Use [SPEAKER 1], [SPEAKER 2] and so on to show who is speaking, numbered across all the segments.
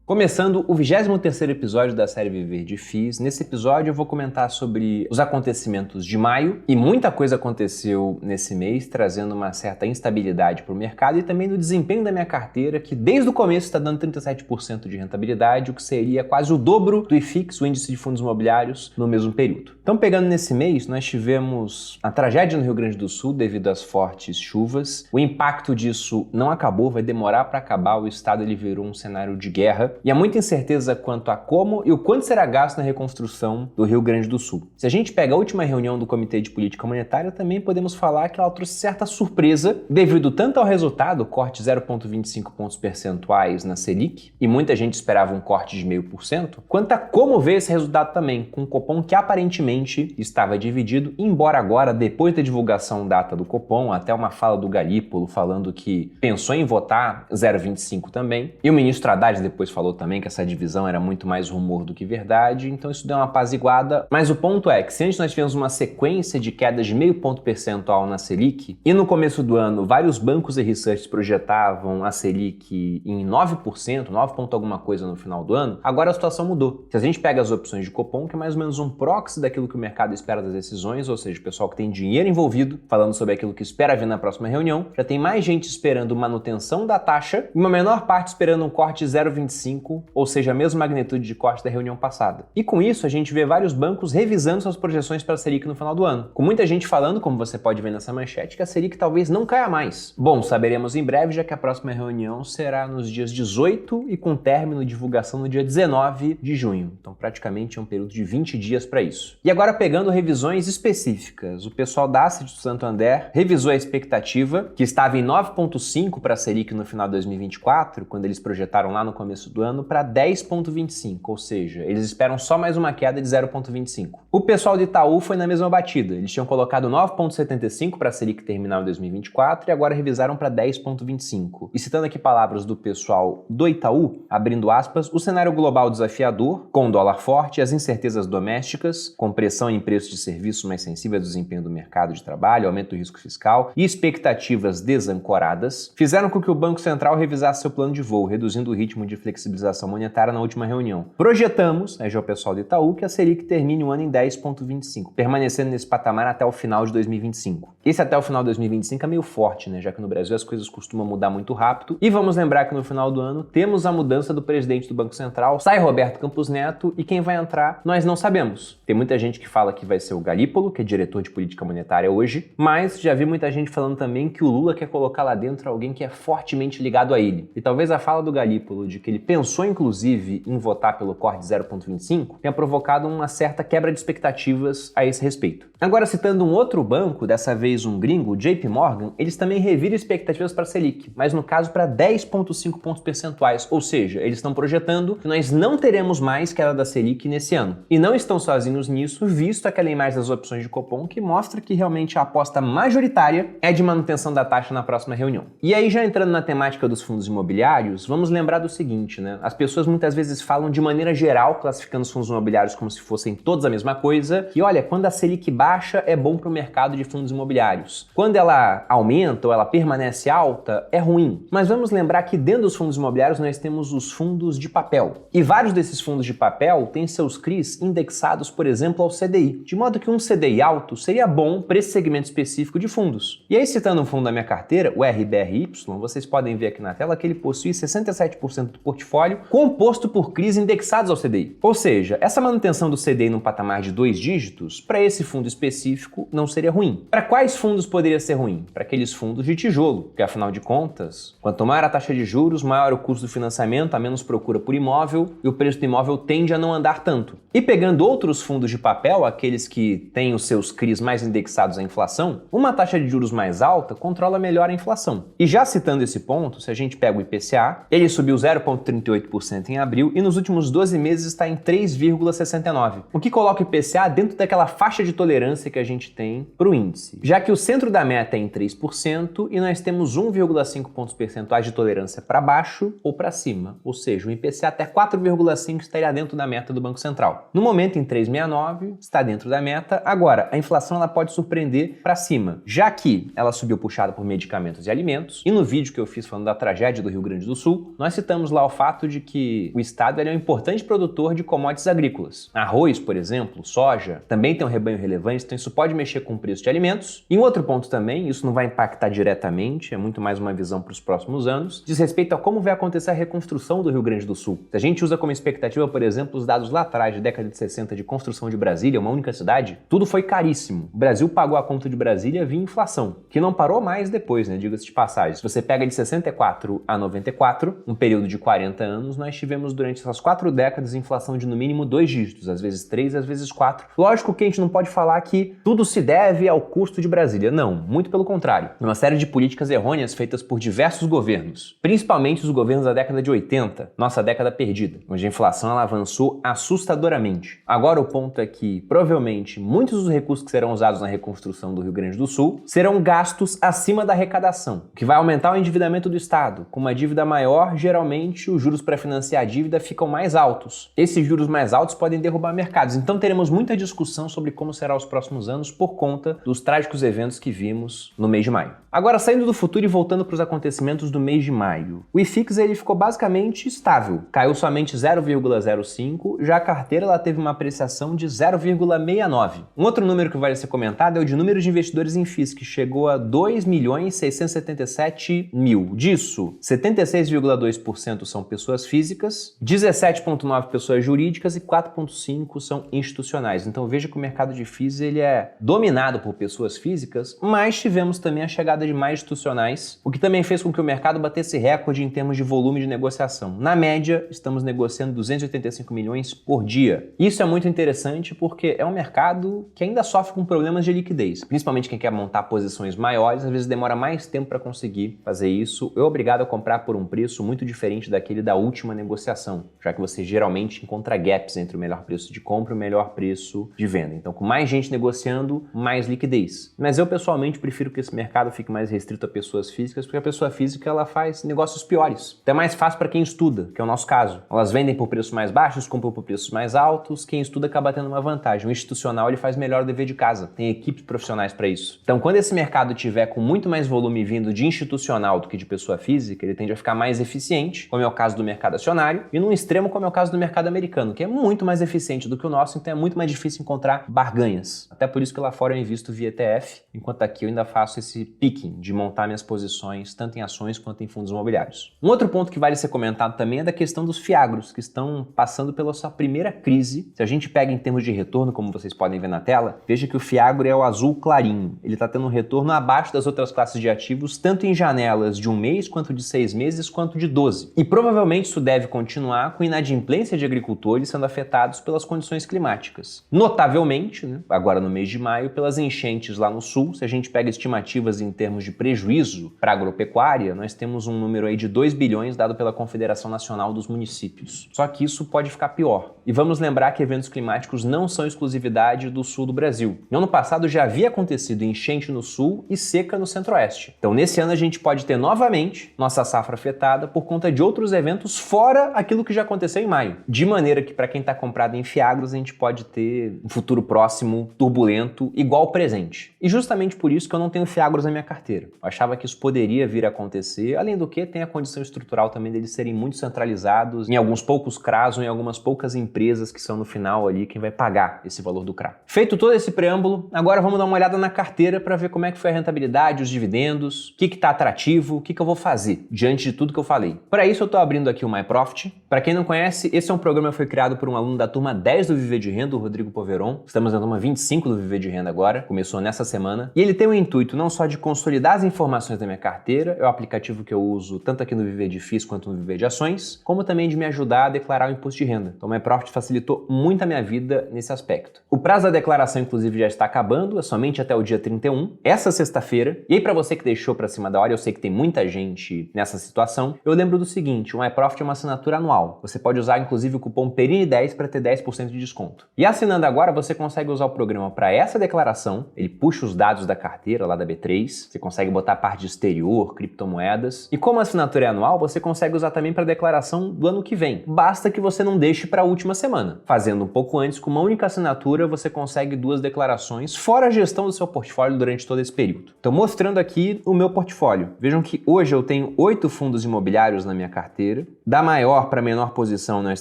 [SPEAKER 1] Começando o 23º episódio da série Viver de FIIs, nesse episódio eu vou comentar sobre os acontecimentos de maio, e muita coisa aconteceu nesse mês, trazendo uma certa instabilidade para o mercado e também no desempenho da minha carteira, que desde o começo está dando 37% de rentabilidade, o que seria quase o dobro do IFIX, o índice de fundos imobiliários, no mesmo período. Então, pegando nesse mês, nós tivemos a tragédia no Rio Grande do Sul devido às fortes chuvas. O impacto disso não acabou, vai demorar para acabar, o estado ele virou um cenário de guerra. E há muita incerteza quanto a como e o quanto será gasto na reconstrução do Rio Grande do Sul. Se a gente pega a última reunião do Comitê de Política Monetária, também podemos falar que ela trouxe certa surpresa, devido tanto ao resultado, corte de 0,25 pontos percentuais na Selic, e muita gente esperava um corte de 0,5%, quanto a como ver esse resultado também, com um Copom que aparentemente estava dividido, embora agora, depois da divulgação data do Copom, até uma fala do Galípolo falando que pensou em votar 0,25 também, e o ministro Haddad depois falou também que essa divisão era muito mais rumor do que verdade, então isso deu uma apaziguada. Mas o ponto é que se antes nós tivemos uma sequência de quedas de 0,5 ponto percentual na Selic, e no começo do ano vários bancos e research projetavam a Selic em 9%, 9 ponto alguma coisa no final do ano, agora a situação mudou. Se a gente pega as opções de Copom, que é mais ou menos um proxy daquilo que o mercado espera das decisões, ou seja, o pessoal que tem dinheiro envolvido, falando sobre aquilo que espera vir na próxima reunião, já tem mais gente esperando manutenção da taxa e uma menor parte esperando um corte de 0,25, ou seja, a mesma magnitude de corte da reunião passada. E com isso, a gente vê vários bancos revisando suas projeções para a Selic no final do ano, com muita gente falando, como você pode ver nessa manchete, que a Selic talvez não caia mais. Bom, saberemos em breve, já que a próxima reunião será nos dias 18 e com término de divulgação no dia 19 de junho. Então, praticamente é um período de 20 dias para isso. E agora, pegando revisões específicas, o pessoal da Asset do Santander revisou a expectativa, que estava em 9,5 para a Selic no final de 2024, quando eles projetaram lá no começo do ano, para 10,25, ou seja, eles esperam só mais uma queda de 0,25. O pessoal de Itaú foi na mesma batida, eles tinham colocado 9,75 para a Selic terminal em 2024 e agora revisaram para 10,25. E citando aqui palavras do pessoal do Itaú, abrindo aspas, o cenário global desafiador, com o dólar forte e as incertezas domésticas, com pressão em preços de serviços mais sensíveis ao desempenho do mercado de trabalho, aumento do risco fiscal e expectativas desancoradas, fizeram com que o Banco Central revisasse seu plano de voo, reduzindo o ritmo de flexibilização monetária na última reunião. Projetamos, já o pessoal do Itaú, que a Selic termine o ano em 10,25, permanecendo nesse patamar até o final de 2025. Esse até o final de 2025 é meio forte, né? Já que no Brasil as coisas costumam mudar muito rápido. E vamos lembrar que no final do ano temos a mudança do presidente do Banco Central, sai Roberto Campos Neto, e quem vai entrar nós não sabemos. Tem muita gente que fala que vai ser o Galípolo, que é diretor de política monetária hoje, mas já vi muita gente falando também que o Lula quer colocar lá dentro alguém que é fortemente ligado a ele. E talvez a fala do Galípolo de que ele pensou inclusive em votar pelo corte de 0,25 tenha provocado uma certa quebra de expectativas a esse respeito. Agora, citando um outro banco, dessa vez um gringo, o JP Morgan, eles também reviram expectativas para a Selic, mas no caso para 10,5 pontos percentuais, ou seja, eles estão projetando que nós não teremos mais queda da Selic nesse ano. E não estão sozinhos nisso, visto aquela imagem das opções de Copom que mostra que realmente a aposta majoritária é de manutenção da taxa na próxima reunião. E aí, já entrando na temática dos fundos imobiliários, vamos lembrar do seguinte, né? As pessoas muitas vezes falam de maneira geral, classificando os fundos imobiliários como se fossem todos a mesma coisa, e olha, quando a Selic baixa é bom para o mercado de fundos imobiliários. Quando ela aumenta ou ela permanece alta, é ruim. Mas vamos lembrar que dentro dos fundos imobiliários nós temos os fundos de papel. E vários desses fundos de papel têm seus CRIs indexados, por exemplo, ao CDI, de modo que um CDI alto seria bom para esse segmento específico de fundos. E aí, citando um fundo da minha carteira, o RBRY, vocês podem ver aqui na tela que ele possui 67% do portfólio composto por CRIs indexados ao CDI. Ou seja, essa manutenção do CDI num patamar de 2 dígitos, para esse fundo específico, não seria ruim. Para quais fundos poderia ser ruim? Para aqueles fundos de tijolo, porque afinal de contas, quanto maior a taxa de juros, maior o custo do financiamento, a menos procura por imóvel e o preço do imóvel tende a não andar tanto. E pegando outros fundos de papel, aqueles que têm os seus CRIs mais indexados à inflação, uma taxa de juros mais alta controla melhor a inflação. E já citando esse ponto, se a gente pega o IPCA, ele subiu 0,38% em abril e nos últimos 12 meses está em 3,69%, o que coloca o IPCA dentro daquela faixa de tolerância que a gente tem para o índice, já que o centro da meta é em 3% e nós temos 1,5 pontos percentuais de tolerância para baixo ou para cima, ou seja, o IPCA até 4,5 estaria dentro da meta do Banco Central. No momento, em 3,69, está dentro da meta. Agora, a inflação ela pode surpreender para cima, já que ela subiu puxada por medicamentos e alimentos, e no vídeo que eu fiz falando da tragédia do Rio Grande do Sul, nós citamos lá o fato fato de que o Estado é um importante produtor de commodities agrícolas. Arroz, por exemplo, soja, também tem um rebanho relevante, então isso pode mexer com o preço de alimentos. E um outro ponto também, isso não vai impactar diretamente, é muito mais uma visão para os próximos anos, diz respeito a como vai acontecer a reconstrução do Rio Grande do Sul. Se a gente usa como expectativa, por exemplo, os dados lá atrás, de década de 60, de construção de Brasília, uma única cidade, tudo foi caríssimo. O Brasil pagou a conta de Brasília via inflação, que não parou mais depois, né? Diga-se de passagem. Se você pega de 64 a 94, um período de 40 anos, nós tivemos durante essas 4 décadas inflação de no mínimo 2 dígitos, às vezes 3, às vezes 4. Lógico que a gente não pode falar que tudo se deve ao custo de Brasília. Não, muito pelo contrário. Uma série de políticas errôneas feitas por diversos governos, principalmente os governos da década de 80, nossa década perdida, onde a inflação ela avançou assustadoramente. Agora o ponto é que, provavelmente, muitos dos recursos que serão usados na reconstrução do Rio Grande do Sul serão gastos acima da arrecadação, o que vai aumentar o endividamento do Estado. Com uma dívida maior, geralmente os juros para financiar a dívida ficam mais altos. Esses juros mais altos podem derrubar mercados, então teremos muita discussão sobre como será os próximos anos por conta dos trágicos eventos que vimos no mês de maio. Agora, saindo do futuro e voltando para os acontecimentos do mês de maio, o IFIX ele ficou basicamente estável, caiu somente 0,05, já a carteira ela teve uma apreciação de 0,69. Um outro número que vale ser comentado é o de número de investidores em FIIs, que chegou a 2.677.000. Disso, 76,2% são pessoas físicas, 17,9% pessoas jurídicas e 4,5% são institucionais. Então veja que o mercado de FIIs ele é dominado por pessoas físicas, mas tivemos também a chegada de mais institucionais, o que também fez com que o mercado batesse recorde em termos de volume de negociação. Na média, estamos negociando 285 milhões por dia. Isso é muito interessante porque é um mercado que ainda sofre com problemas de liquidez, principalmente quem quer montar posições maiores, às vezes demora mais tempo para conseguir fazer isso. Eu obrigado a comprar por um preço muito diferente daquele da última negociação, já que você geralmente encontra gaps entre o melhor preço de compra e o melhor preço de venda. Então, com mais gente negociando, mais liquidez. Mas eu pessoalmente prefiro que esse mercado fique mais restrito a pessoas físicas, porque a pessoa física ela faz negócios piores. Então é mais fácil para quem estuda, que é o nosso caso. Elas vendem por preços mais baixos, compram por preços mais altos, quem estuda acaba tendo uma vantagem. O institucional ele faz melhor o dever de casa, tem equipes profissionais para isso. Então quando esse mercado tiver com muito mais volume vindo de institucional do que de pessoa física, ele tende a ficar mais eficiente, como é o caso do mercado acionário, e num extremo como é o caso do mercado americano, que é muito mais eficiente do que o nosso, então é muito mais difícil encontrar barganhas. Até por isso que lá fora eu invisto via ETF, enquanto aqui eu ainda faço esse picking de montar minhas posições tanto em ações quanto em fundos imobiliários. Um outro ponto que vale ser comentado também é da questão dos fiagros, que estão passando pela sua primeira crise. Se a gente pega em termos de retorno, como vocês podem ver na tela, veja que o fiagro é o azul clarinho. Ele está tendo um retorno abaixo das outras classes de ativos, tanto em janelas de 1 mês, quanto de 6 meses, quanto de 12. E provavelmente isso deve continuar com inadimplência de agricultores sendo afetados pelas condições climáticas. Notavelmente, né, agora no mês de maio, pelas enchentes lá no sul. Se a gente pega estimativas em termos de prejuízo para a agropecuária, nós temos um número aí de 2 bilhões dado pela Confederação Nacional dos Municípios. Só que isso pode ficar pior. E vamos lembrar que eventos climáticos não são exclusividade do sul do Brasil. No ano passado já havia acontecido enchente no sul e seca no centro-oeste. Então nesse ano a gente pode ter novamente nossa safra afetada por conta de outros eventos fora aquilo que já aconteceu em maio. De maneira que para quem está comprado em fiagros a gente pode ter um futuro próximo turbulento igual ao presente. E justamente por isso que eu não tenho fiagros na minha carteira. Eu achava que isso poderia vir a acontecer, além do que tem a condição estrutural também deles serem muito centralizados em alguns poucos CRAs ou em algumas poucas empresas que são no final ali quem vai pagar esse valor do CRA. Feito todo esse preâmbulo, agora vamos dar uma olhada na carteira para ver como é que foi a rentabilidade, os dividendos, o que está atrativo, o que eu vou fazer diante de tudo que eu falei. Para isso eu estou abrindo aqui o MyProfit. Para quem não conhece, esse é um programa que foi criado por um aluno da turma 10 do Viver de Renda, o Rodrigo Poveron. Estamos na turma 25 do Viver de Renda agora, começou nessa semana. E ele tem o intuito não só de consolidar as informações da minha carteira, é o aplicativo que eu uso tanto aqui no Viver de FIIs quanto no Viver de Ações, como também de me ajudar a declarar o imposto de renda. Então o MyProfit facilitou muito a minha vida nesse aspecto. O prazo da declaração, inclusive, já está acabando, é somente até o dia 31, essa sexta-feira. E aí, para você que deixou para cima da hora, eu sei que tem muita gente nessa situação, eu lembro do seguinte, o MyProfit é uma assinatura anual. Você pode usar, inclusive, o cupom PERINE10 para ter 10% de desconto. E assinando agora, você consegue usar o programa para essa declaração, ele puxa os dados da carteira lá da B3, você consegue botar a parte de exterior, criptomoedas, e como a assinatura é anual, você consegue usar também para a declaração do ano que vem. Basta que você não deixe para a última semana. Fazendo um pouco antes, com uma única assinatura, você consegue 2 declarações, fora a gestão do seu portfólio durante todo esse período. Então, mostrando aqui o meu portfólio. Vejam que hoje eu tenho 8 fundos imobiliários na minha carteira, Da maior para menor posição nós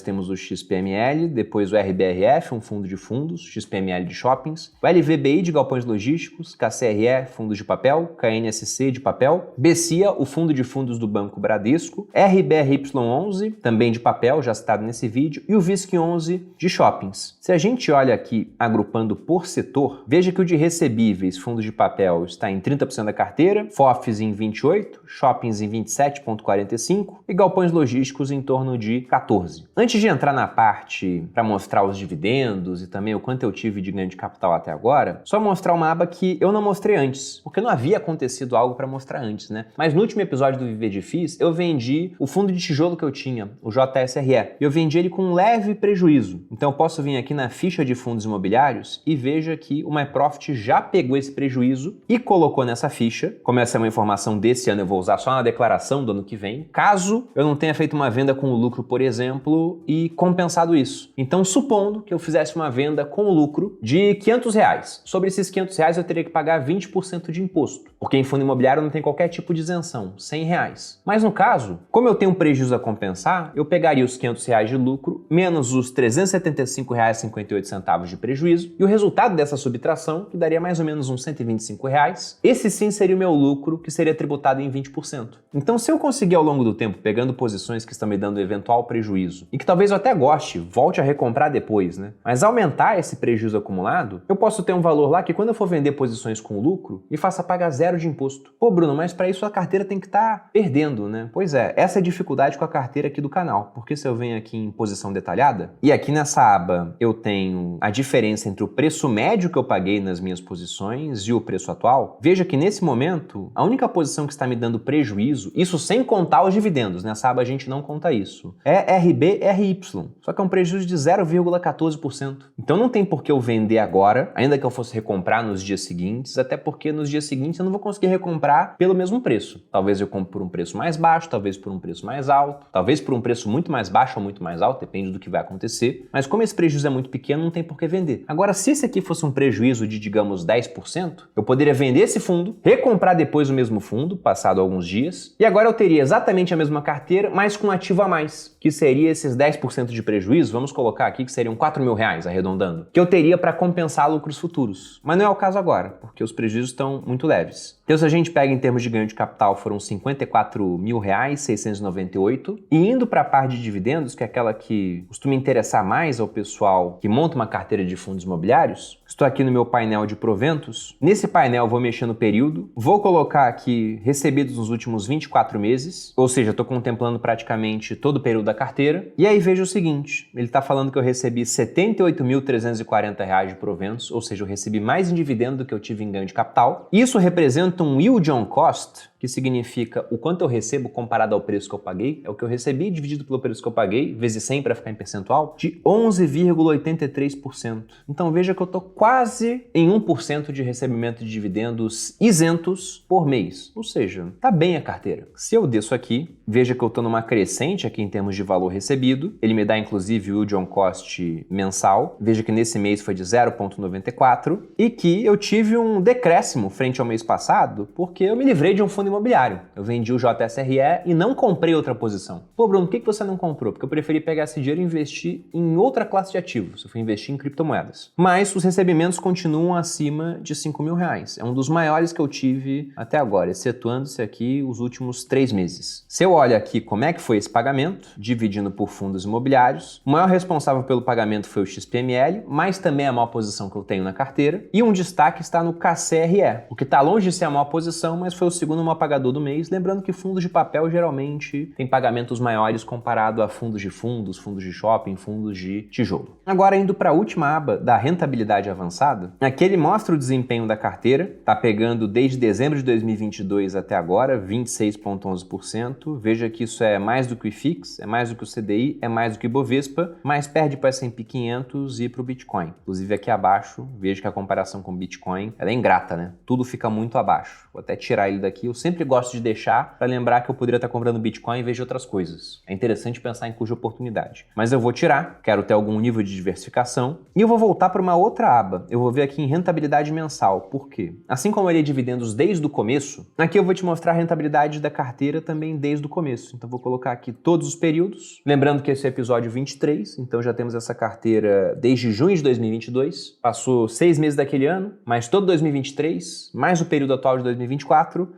[SPEAKER 1] temos o XPML, depois o RBRF, um fundo de fundos, XPML de shoppings, o LVBI de galpões logísticos, KCRE, fundos de papel, KNSC de papel, BCIA, o fundo de fundos do Banco Bradesco, RBRY11, também de papel, já citado nesse vídeo, e o VISC11 de shoppings. Se a gente olha aqui agrupando por setor, veja que o de recebíveis, fundos de papel, está em 30% da carteira, FOFs em 28%, shoppings em 27,45% e galpões logísticos em torno de 14%. Antes de entrar na parte para mostrar os dividendos e também o quanto eu tive de ganho de capital até agora, só mostrar uma aba que eu não mostrei antes, porque não havia acontecido algo para mostrar antes, né? Mas no último episódio do Viver de FIIs, eu vendi o fundo de tijolo que eu tinha, o JSRE, e eu vendi ele com um leve prejuízo. Então eu posso vir aqui na ficha de fundos imobiliários e veja que o MyProfit já pegou esse prejuízo e colocou nessa ficha. Como essa é uma informação desse ano, eu vou usar só na declaração do ano que vem, caso eu não tenha feito uma venda com lucro, por exemplo, e compensado isso. Então, supondo que eu fizesse uma venda com lucro de R$500, sobre esses R$500 eu teria que pagar 20% de imposto, porque em fundo imobiliário não tem qualquer tipo de isenção, R$100. Mas no caso, como eu tenho um prejuízo a compensar, eu pegaria os R$500 de lucro menos os R$375,58 de prejuízo e o resultado dessa subtração, que daria mais ou menos uns R$125, esse sim seria o meu lucro, que seria tributado em 20%. Então, se eu conseguir ao longo do tempo, pegando posições que estão me dando eventual prejuízo e que talvez eu até goste, volte a recomprar depois, né? Mas aumentar esse prejuízo acumulado, eu posso ter um valor lá que quando eu for vender posições com lucro, me faça pagar 0 de imposto. Pô, Bruno, mas para isso a carteira tem que estar perdendo, né? Pois é, essa é a dificuldade com a carteira aqui do canal, porque se eu venho aqui em posição detalhada, e aqui nessa aba eu tenho a diferença entre o preço médio que eu paguei nas minhas posições e o preço atual, veja que nesse momento, a única posição que está me dando prejuízo, isso sem contar os dividendos, nessa aba a gente não conta isso, é RBRY, só que é um prejuízo de 0,14%. Então não tem por que eu vender agora, ainda que eu fosse recomprar nos dias seguintes, até porque nos dias seguintes eu não vou conseguir recomprar pelo mesmo preço. Talvez eu compre por um preço mais baixo, talvez por um preço mais alto, talvez por um preço muito mais baixo ou muito mais alto, depende do que vai acontecer, mas como esse prejuízo é muito pequeno, não tem por que vender. Agora, se esse aqui fosse um prejuízo de, digamos, 10%, eu poderia vender esse fundo, recomprar depois o mesmo fundo, passado alguns dias, e agora eu teria exatamente a mesma carteira, mas com um ativo a mais, que seria esses 10% de prejuízo, vamos colocar aqui que seriam R$4.000, arredondando, que eu teria para compensar lucros futuros. Mas não é o caso agora, porque os prejuízos estão muito leves. Então, se a gente pega em termos de ganho de capital, foram R$54.698, e indo para a parte de dividendos, que é aquela que costuma interessar mais ao pessoal que monta uma carteira de fundos imobiliários, estou aqui no meu painel de proventos. Nesse painel eu vou mexer no período, vou colocar aqui recebidos nos últimos 24 meses, ou seja, estou contemplando praticamente todo o período da carteira, e aí veja o seguinte, ele está falando que eu recebi R$78.340 de proventos, ou seja, eu recebi mais em dividendo do que eu tive em ganho de capital. Isso representa um yield on cost, que significa o quanto eu recebo comparado ao preço que eu paguei, é o que eu recebi dividido pelo preço que eu paguei, vezes 100 para ficar em percentual, de 11,83%. Então veja que eu estou quase em 1% de recebimento de dividendos isentos por mês. Ou seja, tá bem a carteira. Se eu desço aqui, veja que eu estou numa crescente aqui em termos de valor recebido. Ele me dá inclusive o yield on cost mensal. Veja que nesse mês foi de 0,94 e que eu tive um decréscimo frente ao mês passado porque eu me livrei de um fundo imobiliário. Eu vendi o JSRE e não comprei outra posição. Pô, Bruno, por que você não comprou? Porque eu preferi pegar esse dinheiro e investir em outra classe de ativos. Eu fui investir em criptomoedas. Mas os recebimentos continuam acima de R$5.000. É um dos maiores que eu tive até agora, excetuando-se aqui os últimos 3 meses. Se eu olho aqui como é que foi esse pagamento, dividindo por fundos imobiliários, o maior responsável pelo pagamento foi o XPML, mas também a maior posição que eu tenho na carteira. E um destaque está no KCRE, o que está longe de ser a maior posição, mas foi o segundo maior pagador do mês. Lembrando que fundos de papel geralmente têm pagamentos maiores comparado a fundos de shopping, fundos de tijolo. Agora, indo para a última aba da rentabilidade avançada, aqui ele mostra o desempenho da carteira, tá pegando desde dezembro de 2022 até agora, 26,11%. Veja que isso é mais do que o IFIX, é mais do que o CDI, é mais do que o Ibovespa, mas perde para o S&P 500 e para o Bitcoin. Inclusive aqui abaixo, veja que a comparação com o Bitcoin ela é ingrata, né? Tudo fica muito abaixo. Vou até tirar ele daqui. O sempre gosto de deixar para lembrar que eu poderia estar comprando Bitcoin em vez de outras coisas. É interessante pensar em cuja oportunidade. Mas eu vou tirar, quero ter algum nível de diversificação, e eu vou voltar para uma outra aba. Eu vou ver aqui em rentabilidade mensal. Por quê? Assim como eu olhei dividendos desde o começo, aqui eu vou te mostrar a rentabilidade da carteira também desde o começo. Então vou colocar aqui todos os períodos. Lembrando que esse é o episódio 23, então já temos essa carteira desde junho de 2022. Passou 6 meses daquele ano, mais todo 2023, mais o período atual de 2024.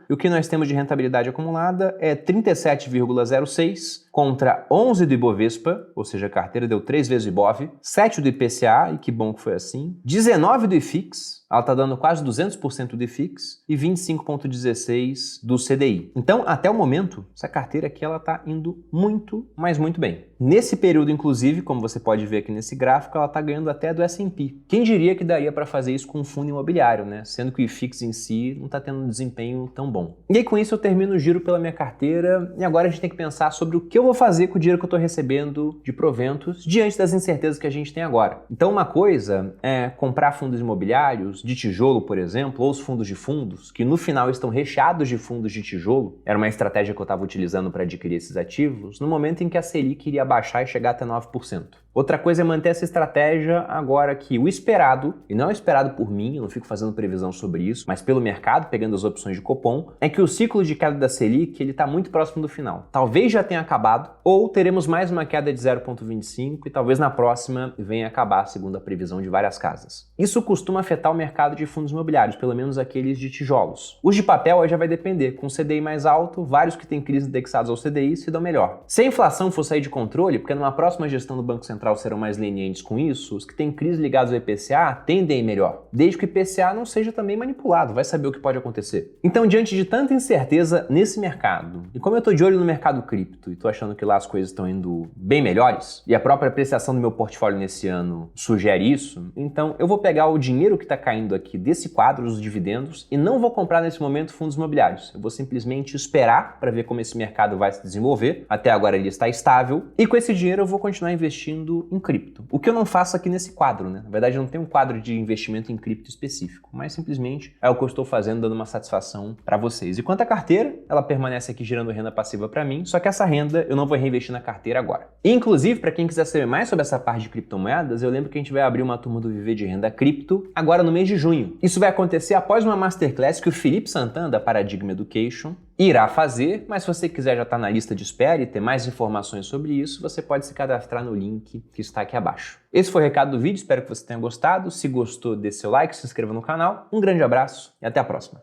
[SPEAKER 1] E o que nós temos de rentabilidade acumulada é 37,06 contra 11 do Ibovespa, ou seja, a carteira deu 3 vezes o Ibov, 7 do IPCA, e que bom que foi assim, 19 do IFIX, ela está dando quase 200% do IFIX, e 25,16 do CDI. Então, até o momento, essa carteira aqui ela está indo muito, mas muito bem. Nesse período, inclusive, como você pode ver aqui nesse gráfico, ela está ganhando até do S&P. Quem diria que daria para fazer isso com um fundo imobiliário, né? Sendo que o IFIX em si não está tendo um desempenho tão bom. E aí, com isso, eu termino o giro pela minha carteira, e agora a gente tem que pensar sobre o que eu vou fazer com o dinheiro que eu estou recebendo de proventos diante das incertezas que a gente tem agora. Então, uma coisa é comprar fundos imobiliários de tijolo, por exemplo, ou os fundos de fundos, que no final estão recheados de fundos de tijolo. Era uma estratégia que eu estava utilizando para adquirir esses ativos, no momento em que a Selic iria baixar e chegar até 9%. Outra coisa é manter essa estratégia agora que o esperado, e não é esperado por mim, eu não fico fazendo previsão sobre isso, mas pelo mercado, pegando as opções de Copom, é que o ciclo de queda da Selic ele está muito próximo do final. Talvez já tenha acabado, ou teremos mais uma queda de 0,25 e talvez na próxima venha acabar, segundo a previsão de várias casas. Isso costuma afetar o mercado de fundos imobiliários, pelo menos aqueles de tijolos. Os de papel aí já vai depender. Com o CDI mais alto, vários que têm crises indexados ao CDI se dão melhor. Se a inflação for sair de controle, porque numa próxima gestão do Banco Central serão mais lenientes com isso, os que têm crises ligadas ao IPCA tendem a ir melhor, desde que o IPCA não seja também manipulado, vai saber o que pode acontecer. Então, diante de tanta incerteza nesse mercado, e como eu tô de olho no mercado cripto e tô achando que lá as coisas estão indo bem melhores, e a própria apreciação do meu portfólio nesse ano sugere isso, então eu vou pegar o dinheiro que está caindo aqui desse quadro, os dividendos, e não vou comprar nesse momento fundos imobiliários. Eu vou simplesmente esperar para ver como esse mercado vai se desenvolver. Até agora ele está estável, e com esse dinheiro eu vou continuar investindo em cripto. O que eu não faço aqui nesse quadro, né? Na verdade, eu não tenho um quadro de investimento em cripto específico, mas simplesmente é o que eu estou fazendo, dando uma satisfação para vocês. E quanto à carteira, ela permanece aqui gerando renda passiva para mim, só que essa renda eu não vou reinvestir na carteira agora. E, inclusive, para quem quiser saber mais sobre essa parte de criptomoedas, eu lembro que a gente vai abrir uma turma do Viver de Renda Cripto agora no mês de junho. Isso vai acontecer após uma masterclass que o Felipe Santana, da Paradigma Education, irá fazer, mas se você quiser já estar na lista de espera e ter mais informações sobre isso, você pode se cadastrar no link que está aqui abaixo. Esse foi o recado do vídeo, espero que você tenha gostado. Se gostou, dê seu like, se inscreva no canal. Um grande abraço e até a próxima.